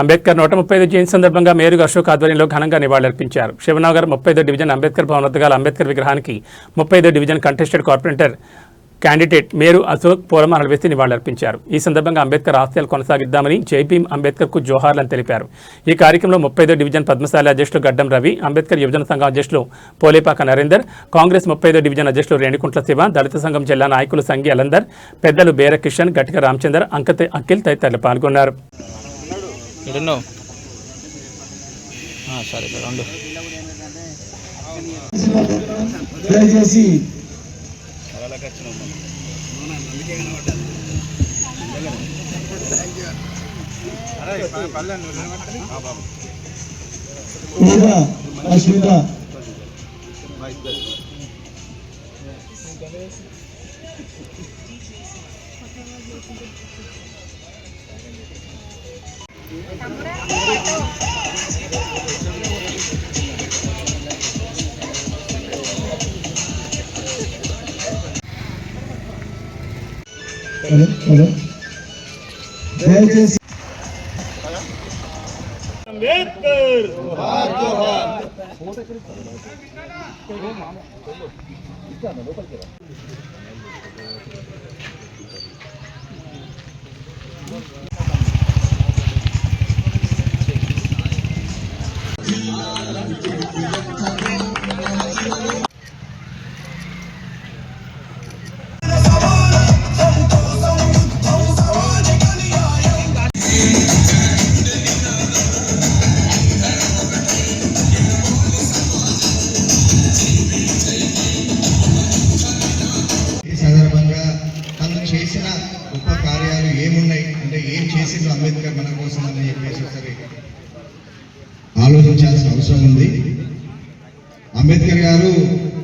అంబేద్కర్ 135 జయంతి సందర్భంగా మేరుగు అశోక్ ఆధ్వర్యంలో ఘనంగా నివాళులర్పించారు. శివనగర్ 35 డివిజన్ అంబేద్కర్ భవన్ వద్ద గల అంబేద్కర్ విగ్రహానికి 35 డివిజన్ కంటెస్టెడ్ కార్పొరేటర్ క్యాండిడేట్ మేరు అశోక్ పూలమాలలు వేసి నివాళులర్పించారు. ఈ సందర్భంగా అంబేద్కర్ ఆశయాలు కొనసాగిద్దామని జై భీమ్ అంబేద్కర్కు జోహార్లని తెలిపారు. ఈ కార్యక్రమంలో 35 డివిజన్ పద్మశాలి అధ్యక్షులు గడ్డం రవి, అంబేద్కర్ యువజన సంఘం అధ్యక్షులు పోలేపాక నరేందర్, కాంగ్రెస్ 35 డివిజన్ అధ్యక్షులు రేణికుంట్ల శివ, దళిత సంఘం జిల్లా నాయకులు సంగి అలందర్, పెద్దలు బేర కిషన్, గట్టిక రామచందర్, అఖిల్ తదితరులు పాల్గొన్నారు. దయచేసి అంబేద్కర్ చేసిన గొప్ప కార్యాలు ఏమున్నాయి అంటే ఏం చేసిండు అంబేద్కర్ మన కోసం అని చెప్పేసి ఒకసారి ఆలోచించాల్సిన అవసరం ఉంది. అంబేద్కర్ గారు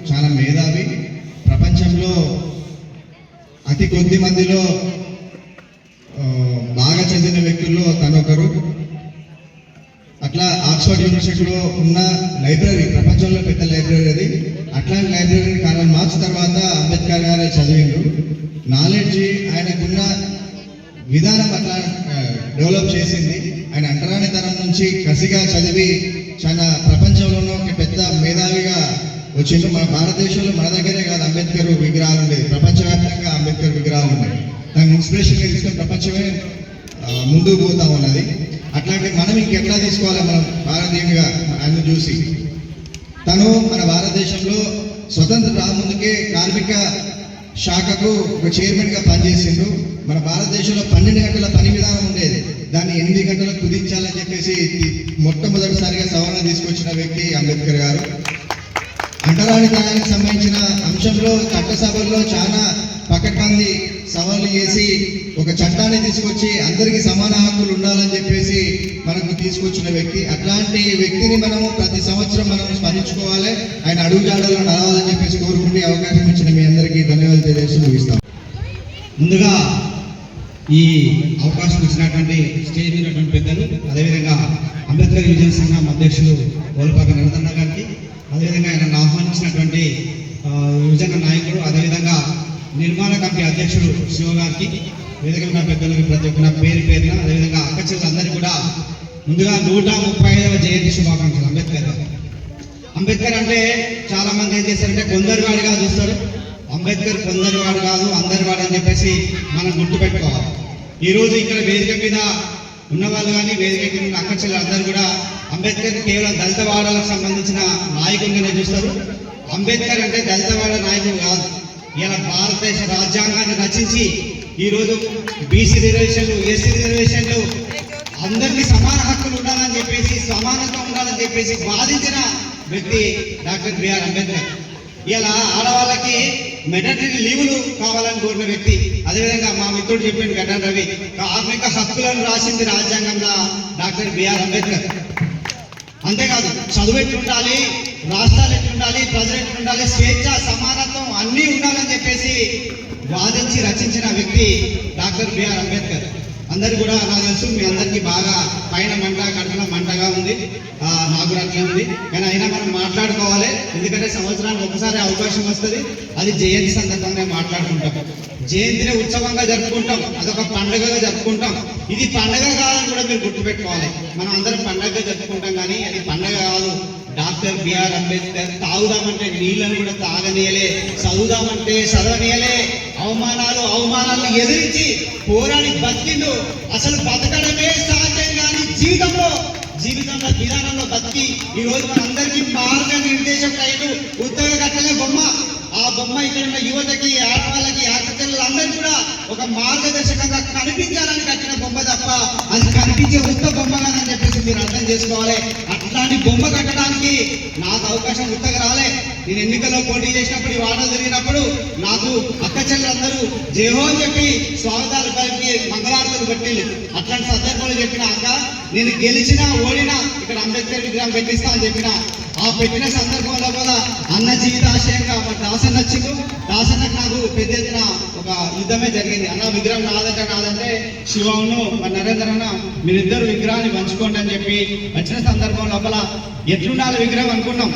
చాలా మేధావి, ప్రపంచంలో అతి కొద్ది మందిలో బాగా చదివిన వ్యక్తుల్లో తనొకరు. అట్లా ఆక్స్ఫర్డ్ యూనివర్సిటీలో ఉన్న లైబ్రరీ ప్రపంచంలో పెద్ద లైబ్రరీ అది. అట్లాంటి లైబ్రరీని కార్ల్ మార్క్స్ తర్వాత అంబేద్కర్ గారే చదివిండు. నాలెడ్జ్ ఆయనకున్న విధానం అట్లా డెవలప్ చేసింది. ఆయన అంటరానితనం నుంచి కసిగా చదివి చాలా ప్రపంచంలోనూ ఒక పెద్ద మేధావిగా వచ్చిండు. మన భారతదేశంలో మన దగ్గరే కాదు అంబేద్కర్ విగ్రహాలు ఉండేది, ప్రపంచవ్యాప్తంగా అంబేద్కర్ విగ్రహాలు ఉన్నాయి. దాన్ని ఇన్స్పిరేషన్గా తీసుకొని ప్రపంచమే ముందుకు పోతా ఉన్నది. అట్లాంటి మనం ఇంకెట్లా తీసుకోవాలి మనం భారతీయునిగా ఆయన చూసి. తను మన భారతదేశంలో స్వతంత్ర రాముందుకే కార్మిక శాఖకు ఒక చైర్మన్గా పనిచేసిండు. మన భారతదేశంలో 12 గంటల పని విధానం ఉండేది, దాన్ని 8 గంటలకు కుదించాలని చెప్పేసి మొట్టమొదటిసారిగా సవరణ తీసుకొచ్చిన వ్యక్తి అంబేద్కర్ గారు. అంటరానితనానికి సంబంధించిన అంశంలో చట్టసభల్లో చాలా పకడ్బందీ సవాళ్ళు చేసి ఒక చట్టాన్ని తీసుకొచ్చి అందరికీ సమాన హక్కులు ఉండాలని చెప్పేసి మనకు తీసుకొచ్చిన వ్యక్తి. అట్లాంటి వ్యక్తిని మనము ప్రతి సంవత్సరం మనం స్మరించుకోవాలి, ఆయన అడుగుజాడల్లో నడవాలని చెప్పేసి కోరుకుంటే అవకాశం ఇచ్చిన మీ అందరికీ ధన్యవాదాలు తెలియజేసి ముగిస్తాం. ముందుగా ఈ అవకాశం ఇచ్చినటువంటి స్టేజ్ ఉన్నటువంటి పెద్దలు, అదేవిధంగా అంబేద్కర్ యువజన సంఘం అధ్యక్షులు పోలపాక నరదన్న గారికి, అదేవిధంగా ఆయన ఆహ్వానించినటువంటి యువజన నాయకుడు, అదేవిధంగా నిర్మాణ కమిటీ అధ్యక్షుడు శివ గారికి, వేదికగా పెద్దలకి ప్రతి ఒక్క పేరు పేరున, అదేవిధంగా అక్కచెల్లెలందరికీ కూడా ముందుగా 135వ జయంతి శుభాకాంక్షలు. అంబేద్కర్ అంటే చాలా మంది ఏం చేస్తారంటే కొందరి వాడిగా చూస్తారు. అంబేద్కర్ కొందరి వాడు కాదు, అందరి వాడు అని చెప్పేసి మనం గుర్తుపెట్టుకోవాలి. ఈరోజు ఇక్కడ వేదిక మీద ఉన్నవాళ్ళు కానీ వేదిక మీద ఉన్న అక్కచెల్లెలందరూ కూడా అంబేద్కర్ కేవలం దళిత వాడలకు సంబంధించిన నాయకుడిగానే చూస్తారు. అంబేద్కర్ అంటే దళిత వాడ నాయకుడు కాదు. ఇలా భారతదేశ రాజ్యాంగాన్ని రచించి ఈరోజు బీసీ రిజర్వేషన్లు, ఎస్సీ రిజర్వేషన్లు, అందరికీ సమాన హక్కులు ఉండాలని చెప్పేసి, సమానత ఉండాలని చెప్పేసి వాదించిన వ్యక్తి డాక్టర్ బిఆర్ అంబేద్కర్. ఇలా ఆడవాళ్ళకి మెటర్నిటీ లీవులు కావాలని కోరిన వ్యక్తి. అదేవిధంగా మా మిత్రుడు చెప్పిండు గడ్డం రవి, కార్మిక హక్కులను రాసింది రాజ్యాంగంలో డాక్టర్ బిఆర్ అంబేద్కర్. అంతేకాదు చదువు ఎట్లుండాలి, రాష్ట్రాలు ఎట్లుండాలి, ప్రజలు ఎట్లుండాలి, స్వేచ్ఛ సమానత్వం అన్నీ ఉండాలని చెప్పేసి వాదించి రచించిన వ్యక్తి డాక్టర్ బిఆర్ అంబేద్కర్. అందరు కూడా నాకు తెలుసు, మీ అందరికీ బాగా పైన మంట కడుపున మంటగా ఉంది. నాకు కూడా అట్లే ఉంది. కానీ అయినా మనం మాట్లాడుకోవాలి. ఎందుకంటే సంవత్సరానికి ఒకసారి అవకాశం వస్తుంది. అది జయంతి సందర్భంగా మాట్లాడుకుంటాం. జయంతిని ఉత్సవంగా జరుపుకుంటాం. అదొక పండుగగా జరుపుకుంటాం. ఇది పండుగ కాదని కూడా మీరు గుర్తుపెట్టుకోవాలి. మనం అందరం పండుగగా జరుపుకుంటాం, కానీ అది పండుగ కాదు. డాక్టర్ బిఆర్ అంబేద్కర్ తాగుదామంటే నీళ్ళను కూడా తాగనీయలే, చదువుదామంటే చదవనీయలే, అవమానాలను ఎదిరించి పోరాడి బతికిండు. అసలు బతకడమే సాధ్యం కానీ జీవితంలో విధానంలో బతికి ఈ రోజు మనందరికీ మార్గ నిర్దేశకుడు అయ్యాడు. ఉత్తగ కట్టలే బొమ్మ. ఆ బొమ్మ ఇక్కడ ఉన్న యువతకి, ఆడవాళ్ళకి, ఆడపిల్లలందరూ కూడా ఒక మార్గదర్శకంగా కనిపించాలని కట్టిన బొమ్మ తప్ప అది కనిపించే ఉత్త బొమ్మ కాదని చెప్పేసి మీరు అర్థం చేసుకోవాలి. అట్లాంటి బొమ్మ కట్టడానికి నాకు అవకాశం ఉత్తగా రాలే. నేను ఎన్నికల్లో పోటీ చేసినప్పుడు, ఈ వార్తలు జరిగినప్పుడు నాకు అక్క చెల్లెలందరూ జయహో అని చెప్పి స్వాగతాలు పలికి మంగళారతులు పట్టిళ్ళు. అట్లాంటి సందర్భంలో చెప్పిన అక్క, నేను గెలిచినా ఓడినా ఇక్కడ అంబేద్కర్ విగ్రహం పెట్టిస్తా అని చెప్పిన. ఆ పెట్టిన సందర్భంలో కూడా అన్న జీవితాశయంగా దాసన్న వచ్చిండు. దాసన్నకు నాకు పెద్ద ఎత్తున ఒక యుద్ధమే జరిగింది. అన్న విగ్రహం నాదంటే శివను మన నరేంద్ర అన్న మీరిద్దరు విగ్రహాన్ని పంచుకోండి అని చెప్పి వచ్చిన సందర్భం లోపల ఎట్లుండాలి విగ్రహం అనుకున్నాం.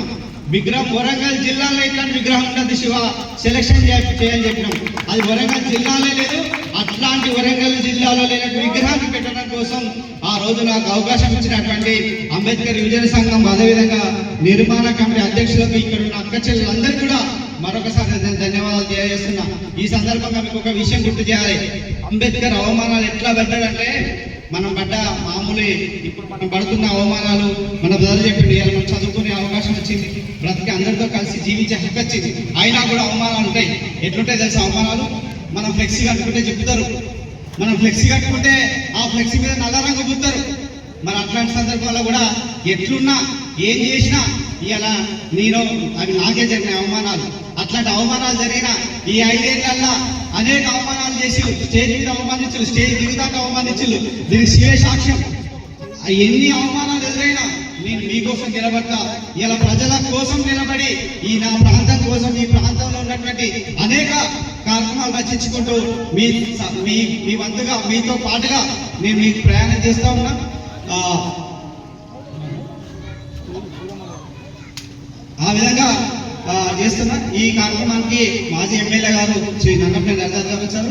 విగ్రహం వరంగల్ జిల్లాలో ఇట్లాంటి విగ్రహం ఉంటుంది, శివ సెలక్షన్ చేయని చెప్పినాం. అది వరంగల్ జిల్లాలో లేదు. అట్లాంటి వరంగల్ జిల్లాలో లేని విగ్రహాన్ని పెట్టడం కోసం ఆ రోజు నాకు అవకాశం ఇచ్చినటువంటి అంబేద్కర్ యువజన సంఘం, అదేవిధంగా నిర్మాణ కమిటీ అధ్యక్షులకు, ఇక్కడ ఉన్న అక్క చెల్లెలందరూ కూడా మరొకసారి నేను ధన్యవాదాలు తెలియజేస్తున్నా. ఈ సందర్భంగా మీకు ఒక విషయం గుర్తు చేయాలి. అంబేద్కర్ అవమానాలు ఎట్లా పడ్డాడంటే, మనం పడ్డ మామూలు ఇప్పుడు మనం పడుతున్న అవమానాలు మన బ్రదర్ చెప్పింది. మనం చదువుకునే అవకాశం వచ్చింది, బ్రతికి అందరితో కలిసి జీవించే హక్కు వచ్చింది. అయినా కూడా అవమానాలు ఉంటాయి. ఎట్లుంటాయి తెలుసా అవమానాలు? మనం ఫ్లెక్సీ కట్టుకుంటే చెప్తారు, మనం ఫ్లెక్సీ కట్టుకుంటే ఆ ఫ్లెక్సీ మీద నల్ల రంగు పుత్తారు. మరి అట్లాంటి సందర్భాల్లో కూడా ఎట్లున్నా ఏం చేసినా ఇలా నేను అవి నాకే జరిగిన అవమానాలు. అట్లాంటి అవమానాలు జరిగిన ఈ 5 ఏళ్లల్లో అనేక అవమానాలు చేసి స్టేజ్ మీద అవమానించు, స్టేజ్ దిగుదాకా అవమానించు. దీనికి శివే సాక్ష్యం. ఎన్ని అవమానాలు ఎదురైనా నేను మీకోసం నిలబడతా. ఇలా ప్రజల కోసం నిలబడి ఈ నా ప్రాంతం కోసం, ఈ ప్రాంతంలో ఉన్నటువంటి అనేక కార్యక్రమాలు రచించుకుంటూ మీ వంతుగా మీతో పాటుగా నేను మీకు ప్రయాణం చేస్తూ ఉన్నా. ఆ విధంగా చేస్తున్నా. ఈ కార్యక్రమానికి మాజీ ఎమ్మెల్యే గారు శ్రీ నన్నపల్లి నరసింహ గారు వచ్చారు.